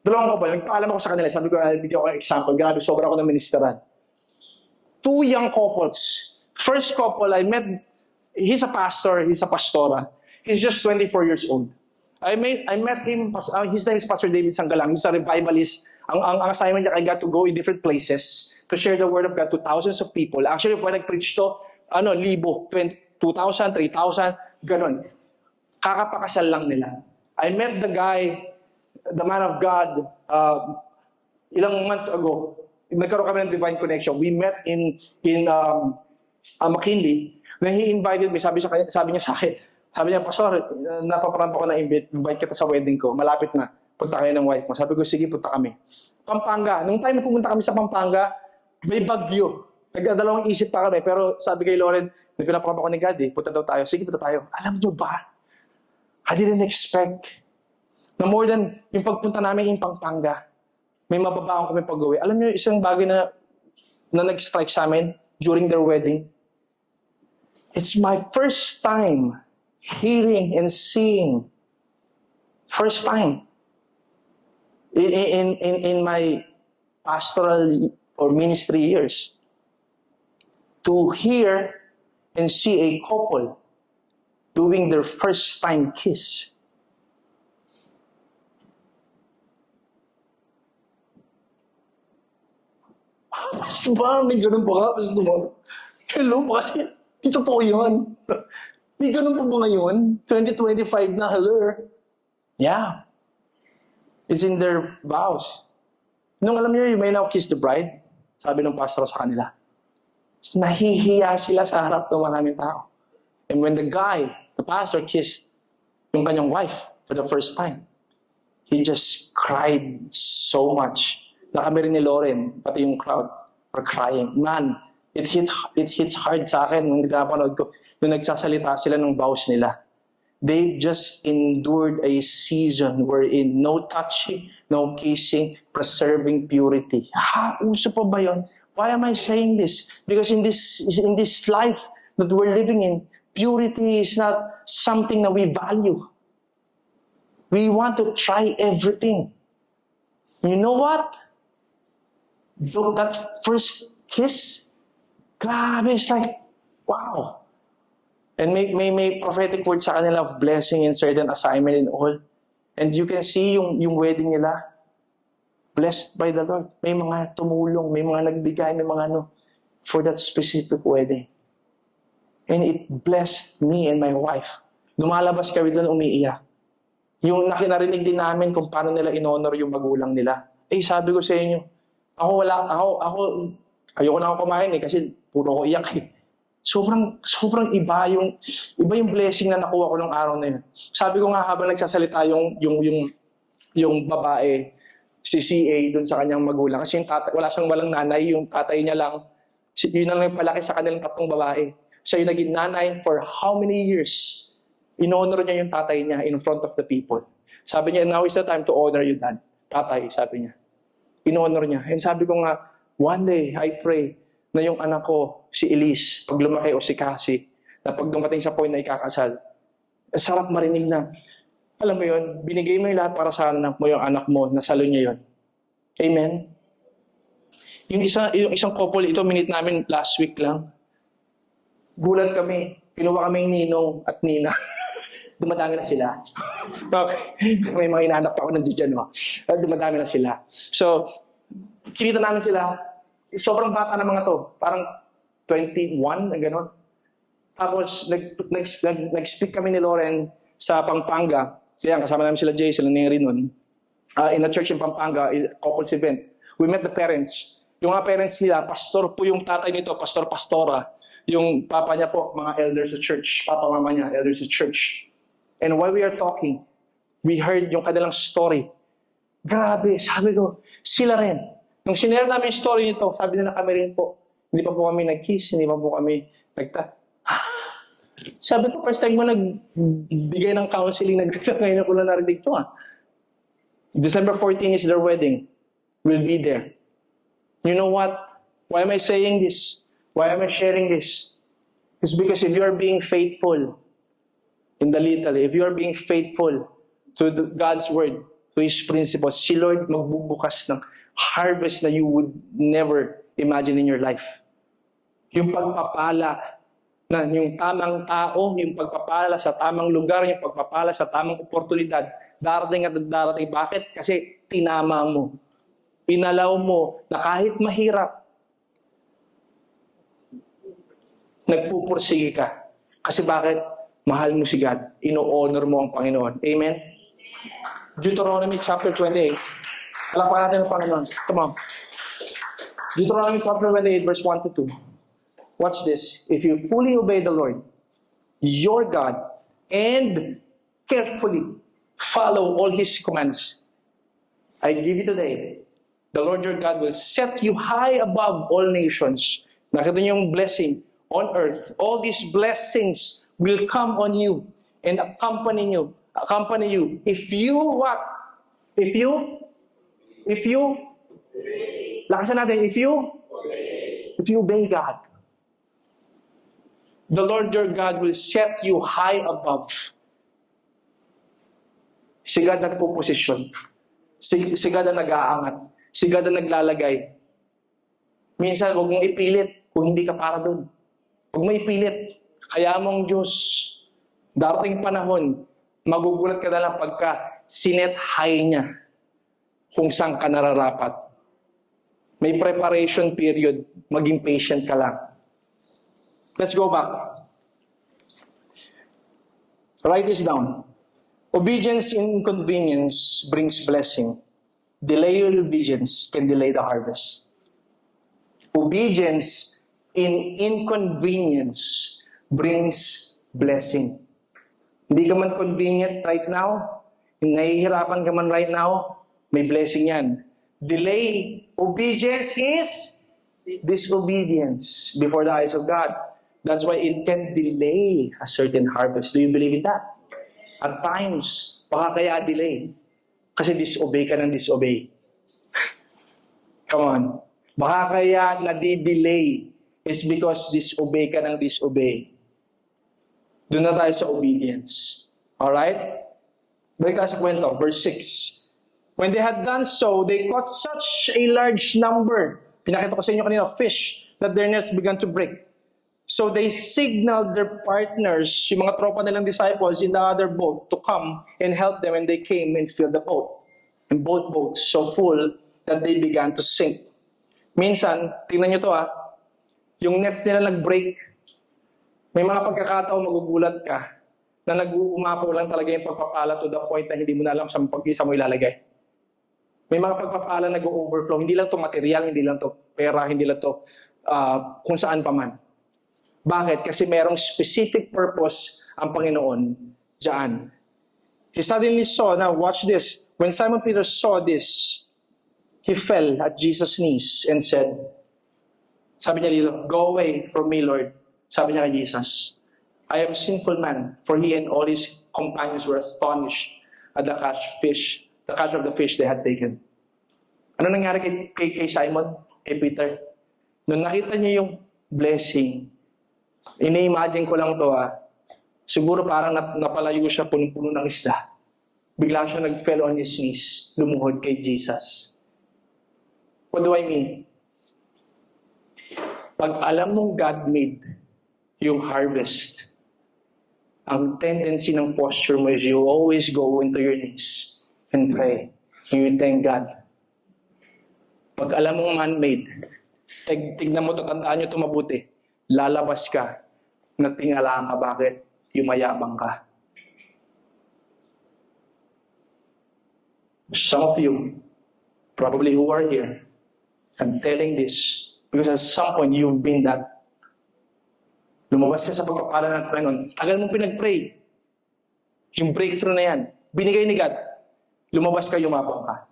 Dalawang couple. Nagpaalam ako sa kanila. Sabi ko, I'll bigyan ko ng example. Grabe, sobra ako ng ministeran. Two young couples. First couple, I met, he's a pastor, he's a pastora. He's just 24 years old. I met him, his name is Pastor David Sanggalang. He's a revivalist. Ang assignment niya, I got to go in different places to share the word of God to thousands of people. Actually, pag nag-preach to, 1,000, 2,000, 3,000, ganun. Kakapakasal lang nila. I met the guy, the man of God, ilang months ago. Nagkaroon kami ng divine connection. We met in McKinley. When he invited me, sabi niya sa akin, sabi niya, Pastor, napaparampa ko na invite kita sa wedding ko. Malapit na. Punta kayo ng wife mo. Sabi ko, sige, punta kami. Pampanga. Nung time na pumunta kami sa Pampanga, may bagyo. Nagdadalawang isip pa kami. Pero sabi kay Lauren, nagpinaparampa ko ni God punta daw tayo. Sige, punta tayo. Alam niyo ba? I didn't expect na more than yung pagpunta namin in Pampanga, may mababaon kami pag-uwi. Alam niyo, isang bagay na nag-strike sa amin during their wedding. It's my first time hearing and seeing. First time. In my pastoral or ministry years. To hear and see a couple doing their first time kiss. Pastor ba? May ganun ba ka, Pastor? Hello, kasi di totoo yun. May ganun pa ba ngayon? 2025 na, hello? Yeah. It's in their vows. Nung alam niyo, you may now kiss the bride, sabi ng pastor sa kanila. Nahihiya sila sa harap ng maraming tao. And when the pastor kissed yung kanyang wife for the first time, he just cried so much. Na kami rin ni Lauren, pati yung crowd, were crying. Man, it hits hard sa akin nung napanood ko, nung nagsasalita sila ng vows nila. They just endured a season wherein no touching, no kissing, preserving purity. Uso pa ba yun? Why am I saying this? Because in this life that we're living in, purity is not something that we value. We want to try everything. You know what? That first kiss, grabe, it's like, wow. And may prophetic word sa kanila of blessing and certain assignment and all. And you can see yung wedding nila, blessed by the Lord. May mga tumulong, may mga nagbigay, may mga for that specific wedding. And it blessed me and my wife. Lumalabas kami doon umiiyak. Yung nakinarinig din namin kung paano nila in-honor yung magulang nila. Sabi ko sa inyo, ayoko na ako kumain kasi puro ko iyak eh. Sobrang iba yung blessing na nakuha ko ng araw na yun. Sabi ko nga habang nagsasalita yung babae, si CA dun sa kanyang magulang. Kasi yung walang nanay, yung tatay niya lang. Yun ang nagpalaki sa kanilang tatlong babae. Siya yung naging nanay for how many years? In-honor niya yung tatay niya in front of the people. Sabi niya, now is the time to honor you, Dad. Tatay, sabi niya. In-honor niya. And sabi ko nga, one day, I pray na yung anak ko, si Elise, pag lumaki o si Cassie, na pag dumating sa point na ikakasal, sarap marinig na, alam mo yun, binigay mo yung lahat para sa anak mo, yung anak mo, nasalo niya yun. Amen? Yung isang couple, ito minute namin last week lang, gulat kami, kinuha kaming ninong at nina. Dumadami na sila. Okay. May mga inanak pa ako nandiyan, no? Dumadami na sila. So, kinita namin sila, sobrang bata na mga to. Parang 21, gano'n. Tapos, nag-speak kami ni Lauren sa Pampanga. Kaya kasama namin sila Jay, sila Neri nun. In a church in Pampanga, couples event. We met the parents. Yung mga parents nila, pastor po yung tatay nito, pastora. Yung papa niya po, mga elders sa church. Papa, mama niya, elders sa church. And while we are talking, we heard yung kanilang story. Grabe, sabi ko, sila rin. Nung sinare namin yung story nito, sabi nila kami rin po, hindi pa po kami nag-kiss, hindi pa po kami Sabi ko, first time mo nagbigay ng counseling, ngayon ako na narinig to December 14 is their wedding. We'll be there. You know what? Why am I saying this? Why am I sharing this? It's because if you are being faithful in the little, if you are being faithful to God's word, to His principles, si Lord magbubukas ng harvest na you would never imagine in your life. Yung pagpapala na yung tamang tao, yung pagpapala sa tamang lugar, yung pagpapala sa tamang oportunidad, darating at darating. Bakit? Kasi tinama mo. Pinalaw mo na kahit mahirap, nagpupursige ka. Kasi bakit? Mahal mo si God. Ino-honor mo ang Panginoon. Amen? Deuteronomy chapter 28. Palakpakan natin ang Panginoon. Come on. Deuteronomy chapter 28, verse 1 to 2. Watch this. If you fully obey the Lord, your God, and carefully follow all His commands, I give you today, the Lord your God will set you high above all nations. Nakita niyo yung blessing on earth. All these blessings will come on you and accompany you. If you what? If you lakasan natin, if you obey God, the Lord your God will set you high above. Si God nagpo-posisyon. Si God ang nag-aangat. Si God ang naglalagay. Minsan, huwag mong ipilit kung hindi ka para doon. Huwag mo ipilit. Kaya mong Diyos, darating panahon, magugulat ka na lang pagka sinet high niya kung saan ka nararapat. May preparation period. Maging patient ka lang. Let's go back. Write this down. Obedience in inconvenience brings blessing. Delay your obedience can delay the harvest. Obedience in inconvenience brings blessing. Hindi ka man convenient right now, nahihirapan ka man right now, may blessing yan. Delay obedience is disobedience before the eyes of God. That's why it can delay a certain harvest. Do you believe in that? At times, baka kaya delay. Kasi disobey ka ng disobey. Come on. Baka kaya nadi-delay is because disobey ka ng disobey. Doon na tayo sa obedience. Alright? Balik tayo sa kwento. Verse 6. When they had done so, they caught such a large number. Pinakita ko sa inyo kanina, fish, that their nets began to break. So they signaled their partners, yung mga tropa nilang disciples in the other boat, to come and help them, and they came and filled the boat. And both boats so full that they began to sink. Minsan, tingnan nyo to yung nets nila nag-break. May mga pagkakataon magugulat ka na nag-uumapaw lang talaga yung pagpapala to the point na hindi mo na alam sa pag-isa mo ilalagay. May mga pagpapala nag-overflow. Hindi lang to material, hindi lang to pera, hindi lang to kung saan pa man. Bakit? Kasi merong specific purpose ang Panginoon dyan. He suddenly saw, now watch this, when Simon Peter saw this, he fell at Jesus' knees and said, sabi niya dito, "Go away from me, Lord." Sabi niya kay Jesus, "I am a sinful man," for he and all his companions were astonished at the catch of the fish they had taken. Ano nangyari kay Simon, kay Peter? Nung nakita niya yung blessing, ini-imagine ko lang to siguro parang napalayo siya punong-puno ng isda. Bigla siya nag-fell on his knees, lumuhod kay Jesus. What do I mean? Pag alam mong God made yung harvest, ang tendency ng posture mo is you always go into your knees and pray. You thank God. Pag alam mong man-made, tignan mo, tatandaan nyo ito mabuti, lalabas ka, natingala ka, bakit? Yumayabang ka. Some of you, probably who are here, I'm telling this because at some point you've been that. Lumabas ka sa pagpapala ng Panginoon. Tagal mong pinag-pray. Yung breakthrough na yan, binigay ni God. Lumabas ka, yumabang ka.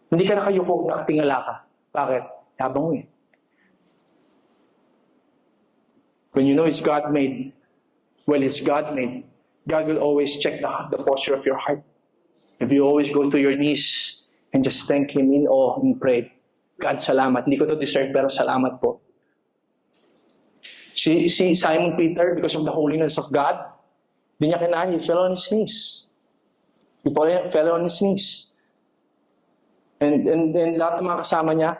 Hindi ka nakayuko, nakatingala ka. Bakit? Yabang mo eh. When you know it's God-made, well, it's God-made, God will always check the posture of your heart. If you always go to your knees and just thank Him in awe and pray, God, salamat. Hindi ko to deserve, pero salamat po. See Simon Peter, because of the holiness of God, hindi niya kinaya, he fell on his knees. He fell on his knees. And lahat ng mga kasama niya,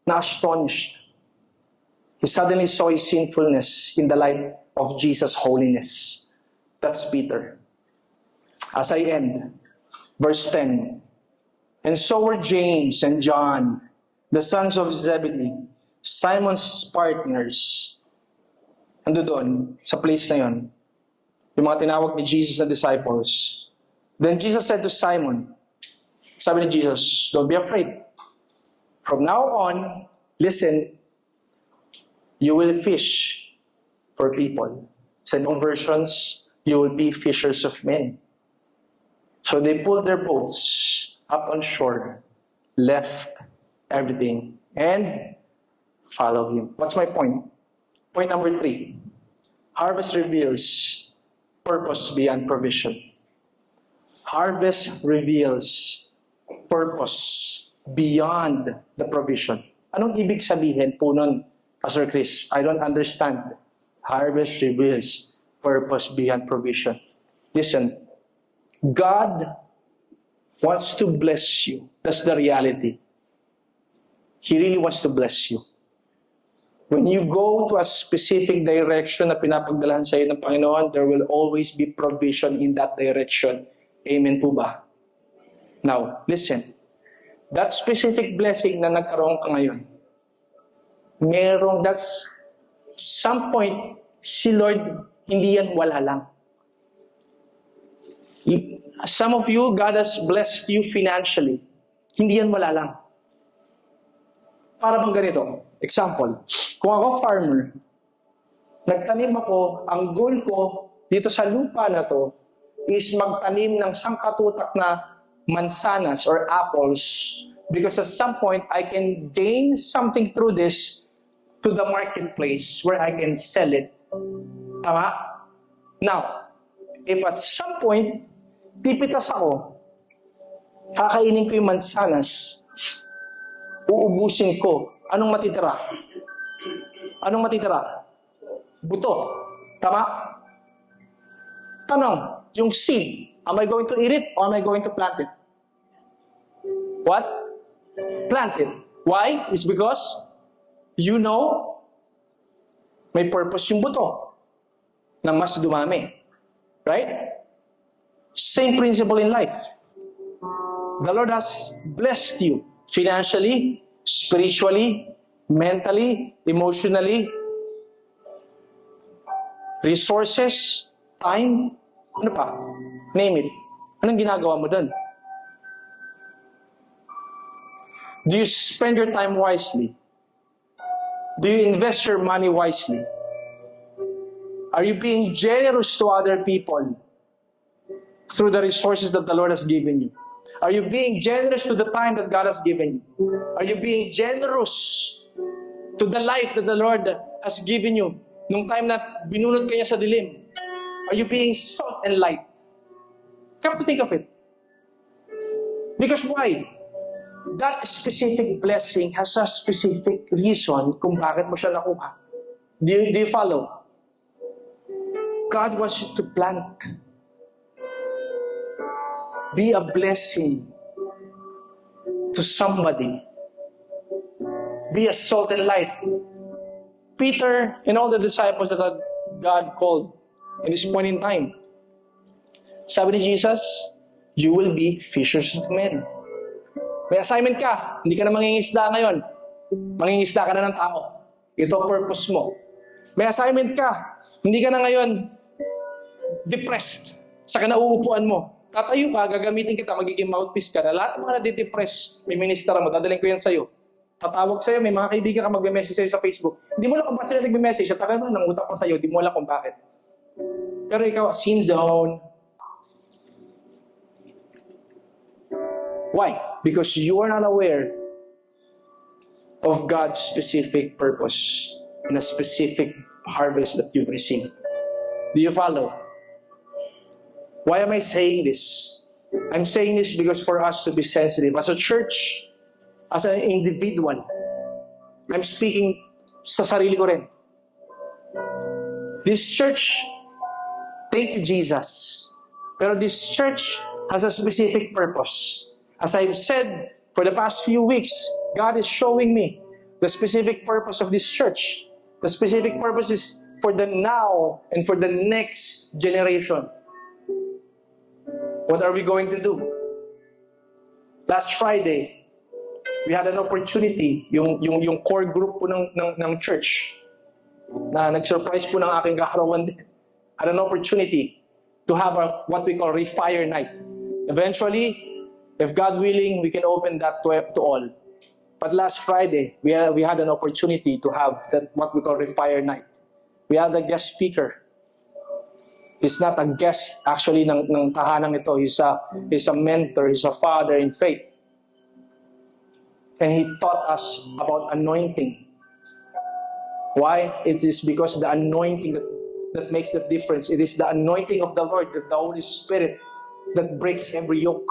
na-astonished. He suddenly saw his sinfulness in the light of Jesus' holiness. That's Peter. As I end, verse 10. And so were James and John, the sons of Zebedee, Simon's partners. Ando doon, sa place na yon, yung mga tinawag ni Jesus na disciples. Then Jesus said to Simon, sabi ni Jesus, "Don't be afraid. From now on, listen, you will fish for people." Sa ibang versions, you will be fishers of men. So they pulled their boats up on shore, left everything, and followed Him. What's my point? Point number 3. Harvest reveals purpose beyond provision. Harvest reveals purpose beyond the provision. Anong ibig sabihin po nun, Pastor Chris? I don't understand. Harvest reveals purpose beyond provision. Listen, God wants to bless you. That's the reality. He really wants to bless you. When you go to a specific direction na pinapagdalahan sa iyo ng Panginoon, there will always be provision in that direction. Amen po ba? Now, listen. that specific blessing na nagkaroon ka ngayon, that's some point, si Lord, hindi yan wala lang. Some of you, God has blessed you financially. Hindi yan wala lang. Para bang ganito, example, kung ako farmer, nagtanim ako, ang goal ko dito sa lupa na to is magtanim ng sangkatutak na mansanas or apples because at some point, I can gain something through this to the marketplace where I can sell it. Tama? Now, if at some point, pipitas ako, kakainin ko yung mansanas, uubusin ko, anong matitira? Anong matitira? Buto. Tama? Tanong, yung seed, am I going to eat it or am I going to plant it? What? Plant it. Why? It's because you know may purpose yung buto na mas dumami. Right? Same principle in life. The Lord has blessed you financially, spiritually, mentally, emotionally, resources, time, ano pa? Name it. Anong ginagawa mo dun? Do you spend your time wisely? Do you invest your money wisely? Are you being generous to other people through the resources that the Lord has given you? Are you being generous to the time that God has given you? Are you being generous to the life that the Lord has given you nung time na binunod ka niya sa dilim? Are you being salt and light? Come to think of it. Because why? That specific blessing has a specific reason kung bakit mo siya nakuha. Do you follow? God wants you to plant. Be a blessing to somebody. Be a salt and light. Peter and all the disciples that God called in this point in time. Sabi ni Jesus, you will be fishers of men. May assignment ka, hindi ka na mangingisda ngayon. Mangingisda ka na ng tao. Ito ang purpose mo. May assignment ka, hindi ka na ngayon depressed sa kinauupuan mo. Tatayo ka, gagamitin kita, magiging mouthpiece ka na lahat ng mga nade-depress, may minister mo, dadaling ko yan sa'yo. Tatawag sa'yo, may mga kaibigan ka magme-message sa'yo sa Facebook. Hindi mo lang kung bakit sila nagme-message, at tagal mo, nangutak pa sa'yo, di mo alam kung bakit. Pero ikaw, sin zone. Why? Because you are not aware of God's specific purpose and a specific harvest that you've received. Do you follow? Why am I saying this? I'm saying this because for us to be sensitive. As a church, as an individual, I'm speaking sa sarili ko rin. This church, thank you Jesus. Pero this church has a specific purpose. As I've said for the past few weeks, God is showing me the specific purpose of this church. The specific purpose is for the now and for the next generation. What are we going to do? Last Friday, we had an opportunity, yung core group po ng church, na nag-surprise po ng aking kaharawan din, had an opportunity to have what we call refire night. Eventually, if God willing, we can open that to all. But last Friday, we had an opportunity to have that what we call refire night. We had a guest speaker. He's not a guest actually ng tahanang ito. He's a mentor. He's a father in faith. And he taught us about anointing. Why? It is because the anointing that makes the difference. It is the anointing of the Lord, of the Holy Spirit, that breaks every yoke.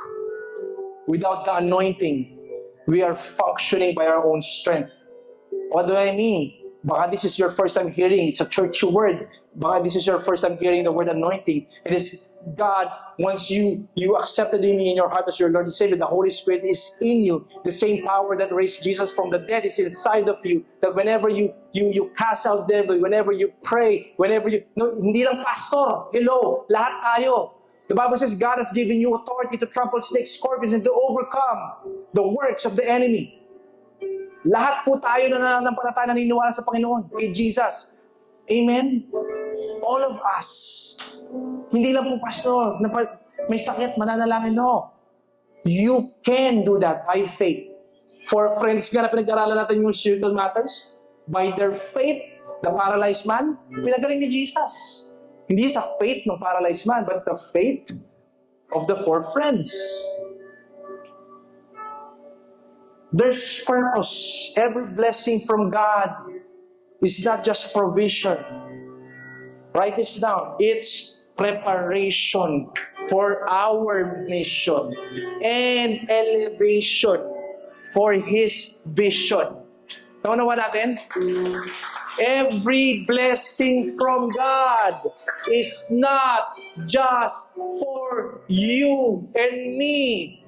Without the anointing, we are functioning by our own strength. What do I mean? Baka this is your first time hearing, it's a churchy word. Baka this is your first time hearing the word anointing. It is God, once you accepted Him in your heart as your Lord and Savior, the Holy Spirit is in you. The same power that raised Jesus from the dead is inside of you. That whenever you cast out devil, whenever you pray, hindi lang pastor, hello, lahat tayo. The Bible says God has given you authority to trample snakes, scorpions, and to overcome the works of the enemy. Lahat po tayo na nananampalataya naniniwala sa Panginoon, kay Jesus. Amen? All of us. Hindi lang po, pastor, may sakit, mananalangin. No. You can do that by faith. For friends nga na pinag-aralan natin yung circle matters, by their faith, the paralyzed man, pinagaling ni Jesus. Hindi sa faith ng paralyzed man, but the faith of the 4 friends. There's purpose. Every blessing from God is not just provision. Write this down. It's preparation for our mission and elevation for His vision. Naunawa natin? Every blessing from God is not just for you and me.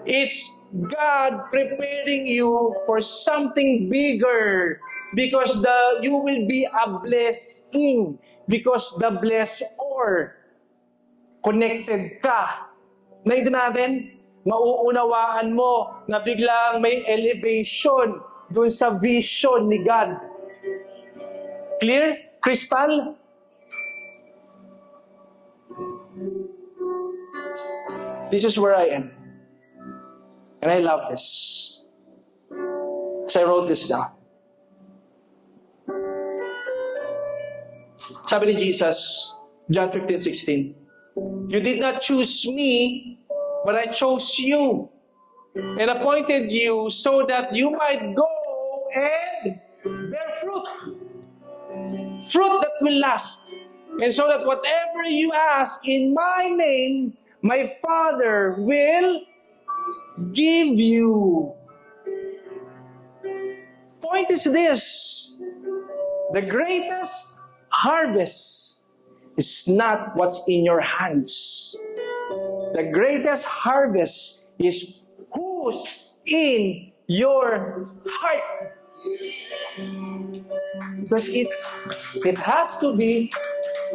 It's God preparing you for something bigger, because you will be a blessing, because the blessor connected ka. Naintindihan natin? Mauunawaan mo na biglang may elevation dun sa vision ni God. Clear? Crystal? This is where I am. And I love this. So I wrote this down. Sabi ni Jesus, John 15:16, "You did not choose me, but I chose you and appointed you so that you might go and bear fruit. Fruit that will last. And so that whatever you ask in my name, my Father will give you." Point is this: the greatest harvest is not what's in your hands. The greatest harvest is who's in your heart. Because it has to be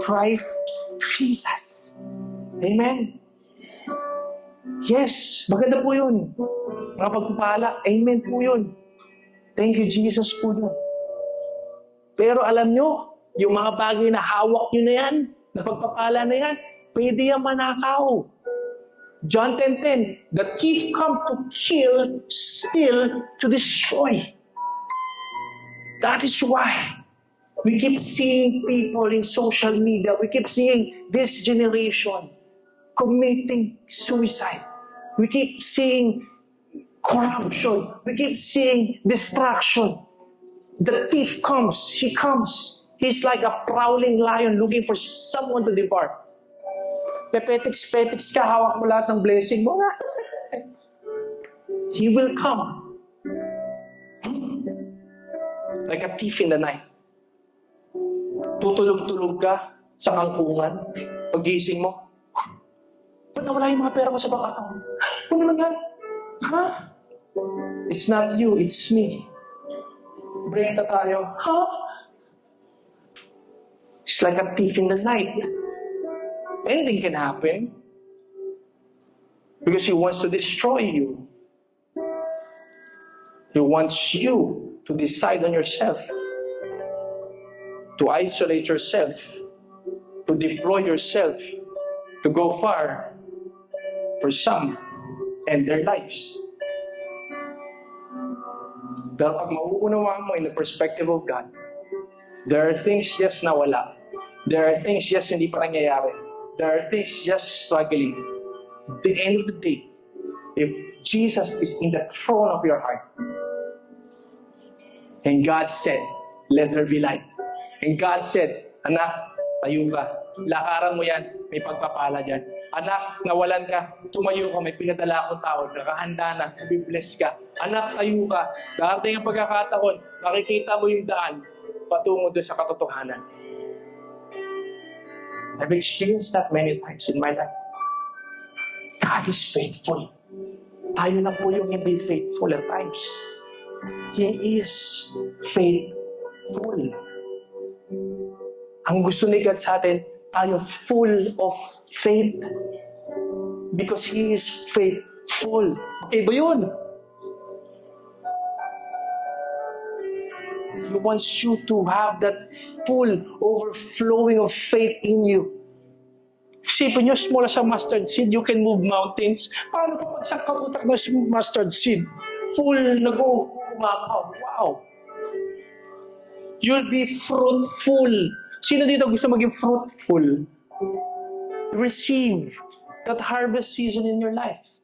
Christ Jesus. Amen. Yes, maganda po yun. Mga pagpapala, amen po yun. Thank you, Jesus po yun. Pero alam nyo, yung mga bagay na hawak nyo na yan, na pagpapala na yan, pwede yan manakaw. John 10:10, "The thief come to kill, steal, to destroy." That is why we keep seeing people in social media, we keep seeing this generation committing suicide. We keep seeing corruption. We keep seeing destruction. The thief comes. He comes. He's like a prowling lion looking for someone to devour. Pepetiks ka, hawak mo lahat ng blessing mo. He will come. Like a thief in the night. Tutulog-tulog ka sa kangkungan. Pag-gising mo, ba't nawala yung mga pera ko sa bank account? Ano nangyari? Ha? It's not you, it's me. Break na tayo. Ha? It's like a thief in the night. Anything can happen. Because he wants to destroy you. He wants you to decide on yourself. To isolate yourself. To deploy yourself. To go far. For some and their lives. Pero pag mauunawaan mo in the perspective of God, there are things, yes, na wala. There are things, yes, hindi pa nangyayari. There are things just struggling. At the end of the day, if Jesus is in the throne of your heart, and God said, "Let there be light." And God said, "Anak, tayo ka. Lakaran mo yan. May pagpapala dyan. Anak, nawalan ka. Tumayo ka. May pinadala akong tao. Nakahanda na. Bibless ka. Anak, tayo ka. Darating ang pagkakataon. Makikita mo yung daan patungo doon sa katotohanan." I've experienced that many times in my life. God is faithful. Tayo na po yung hindi faithful at times. He is faithful. Ang gusto ni God sa atin, tayo full of faith. Because He is faithful. Full. Okay ba yun? He wants you to have that full overflowing of faith in you. Isipin nyo, small as a mustard seed, you can move mountains. Paano pa pag sa kaputak ng mustard seed? Full, nag-umakaw. Wow! You'll be fruitful. Sino dito gusto maging fruitful? Receive that harvest season in your life.